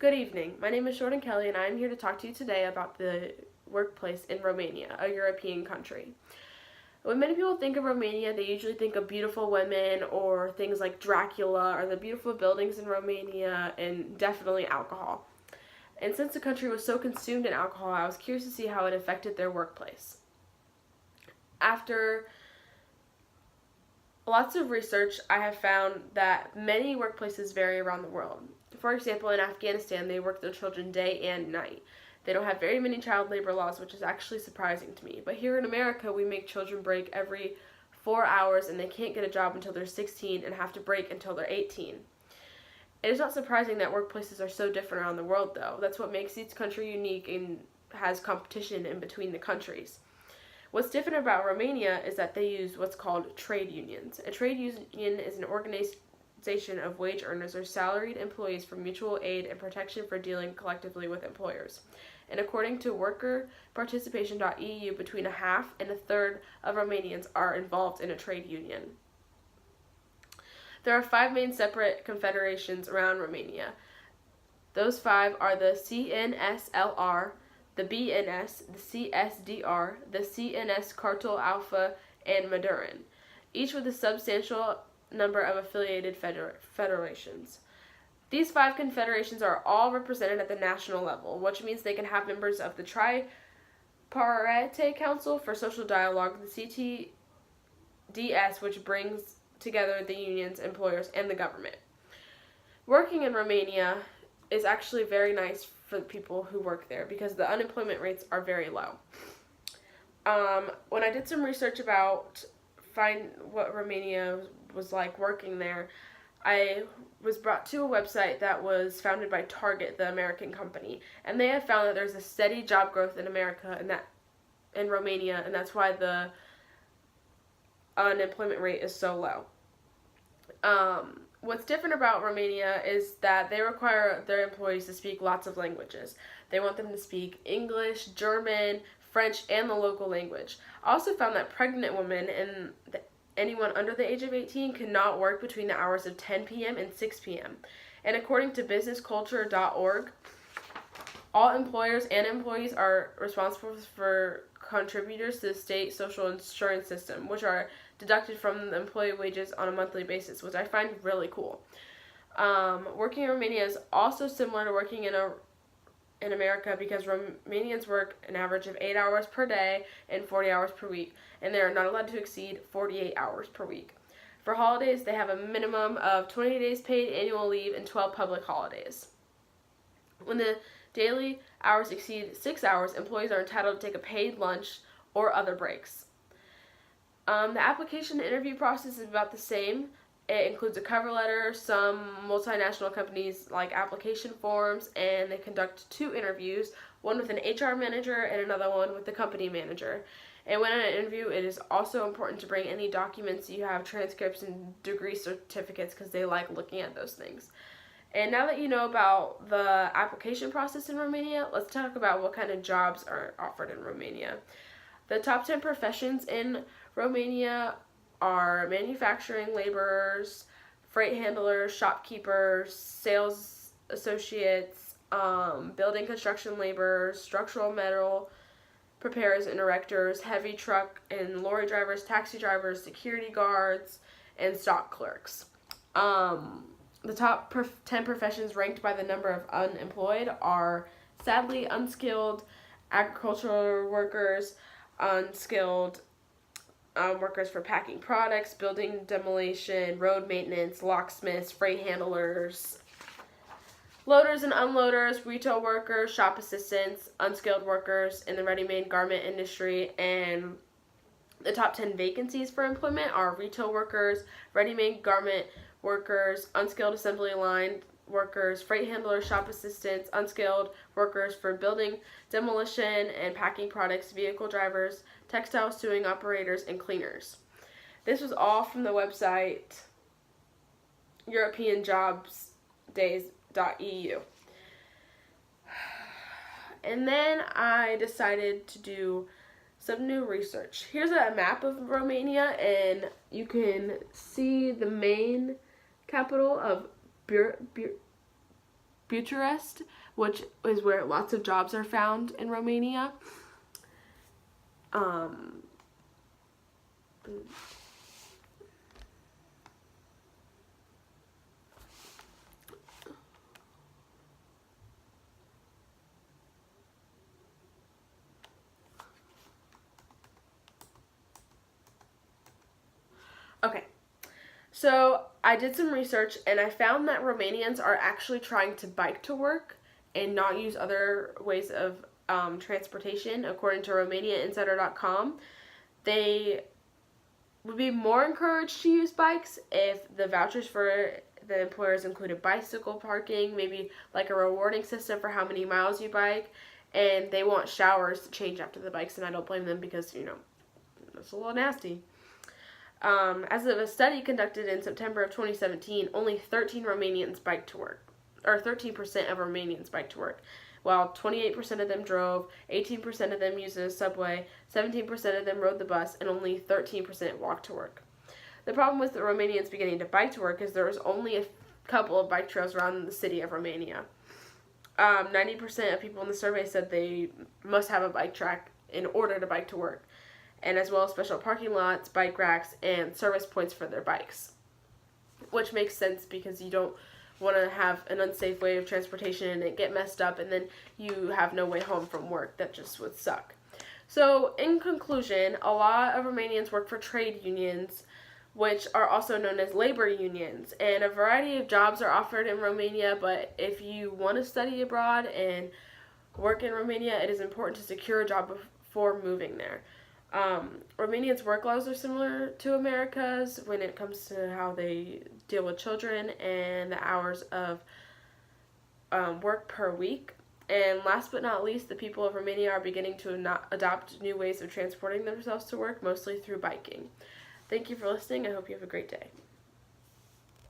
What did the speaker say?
Good evening. My name is Jordan Kelly, and I am here to talk to you today about the workplace in Romania, a European country. When many people think of Romania, they usually think of beautiful women or things like Dracula or the beautiful buildings in Romania and definitely alcohol. And since the country was so consumed in alcohol, I was curious to see how it affected their workplace. After lots of research, I have found that many workplaces vary around the world. For example, in Afghanistan, they work their children day and night. They don't have very many child labor laws, which is actually surprising to me. But here in America, we make children break every 4 hours, and they can't get a job until they're 16 and have to break until they're 18. It is not surprising that workplaces are so different around the world, though. That's what makes each country unique and has competition in between the countries. What's different about Romania is that they use what's called trade unions. A trade union is an organization of wage earners or salaried employees for mutual aid and protection for dealing collectively with employers. And according to workerparticipation.eu, between a half and a third of Romanians are involved in a trade union. There are 5 main separate confederations around Romania. Those 5 are the CNSLR, the BNS, the CSDR, the CNS Cartel Alpha, and Maduran, each with a substantial number of affiliated federations. These 5 confederations are all represented at the national level, which means they can have members of the Tripartite Council for Social Dialogue, the CTDS, which brings together the unions, employers, and the government. Working in Romania is actually very nice for the people who work there because the unemployment rates are very low. When I did some research about what Romania was like working there, I was brought to a website that was founded by Target, the American company, and they have found that there's a steady job growth in America and in Romania, and that's why the unemployment rate is so low. What's different about Romania is that they require their employees to speak lots of languages. They want them to speak English, German, French, and the local language. I also found that pregnant women and anyone under the age of 18 cannot work between the hours of 10 p.m. and 6 p.m. And according to businessculture.org, all employers and employees are responsible for contributors to the state social insurance system, which are deducted from the employee wages on a monthly basis, which I find really cool. Working in Romania is also similar to working in America because Romanians work an average of 8 hours per day and 40 hours per week, and they are not allowed to exceed 48 hours per week. For holidays, they have a minimum of 20 days paid annual leave and 12 public holidays. When the daily hours exceed 6 hours, employees are entitled to take a paid lunch or other breaks. The application and interview process is about the same. It includes a cover letter. Some multinational companies like application forms, and they conduct 2 interviews, one with an HR manager and another one with the company manager. And when on an interview, it is also important to bring any documents you have, transcripts and degree certificates, because they like looking at those things. And now that you know about the application process in Romania, let's talk about what kind of jobs are offered in Romania. The top 10 professions in Romania are manufacturing laborers, freight handlers, shopkeepers, sales associates, building construction laborers, structural metal preparers and erectors, heavy truck and lorry drivers, taxi drivers, security guards, and stock clerks. The top 10 professions ranked by the number of unemployed are, sadly, unskilled agricultural workers, unskilled workers for packing products, building demolition, road maintenance, locksmiths, freight handlers, loaders and unloaders, retail workers, shop assistants, unskilled workers in the ready-made garment industry. And the top 10 vacancies for employment are retail workers, ready-made garment workers, unskilled assembly line workers, freight handlers, shop assistants, unskilled workers for building, demolition, and packing products, vehicle drivers, textile sewing operators, and cleaners. This was all from the website europeanjobsdays.eu. And then I decided to do some new research. Here's a map of Romania, and you can see the main capital of Bucharest, which is where lots of jobs are found in Romania. Okay, so I did some research and I found that Romanians are actually trying to bike to work and not use other ways of transportation. According to RomaniaInsider.com, they would be more encouraged to use bikes if the vouchers for the employers included bicycle parking, maybe like a rewarding system for how many miles you bike, and they want showers to change after the bikes, and I don't blame them because, it's a little nasty. As of a study conducted in September of 2017, only 13 Romanians biked to work, or 13% of Romanians biked to work, while 28% of them drove, 18% of them used a subway, 17% of them rode the bus, and only 13% walked to work. The problem with the Romanians beginning to bike to work is there was only a couple of bike trails around the city of Romania. 90% of people in the survey said they must have a bike track in order to bike to work, and as well as special parking lots, bike racks, and service points for their bikes. Which makes sense because you don't want to have an unsafe way of transportation and it get messed up and then you have no way home from work. That just would suck. So, in conclusion, a lot of Romanians work for trade unions, which are also known as labor unions, and a variety of jobs are offered in Romania, but if you want to study abroad and work in Romania, it is important to secure a job before moving there. Romanians' work laws are similar to America's when it comes to how they deal with children and the hours of work per week. And last but not least, the people of Romania are beginning to adopt new ways of transporting themselves to work, mostly through biking. Thank you for listening. I hope you have a great day.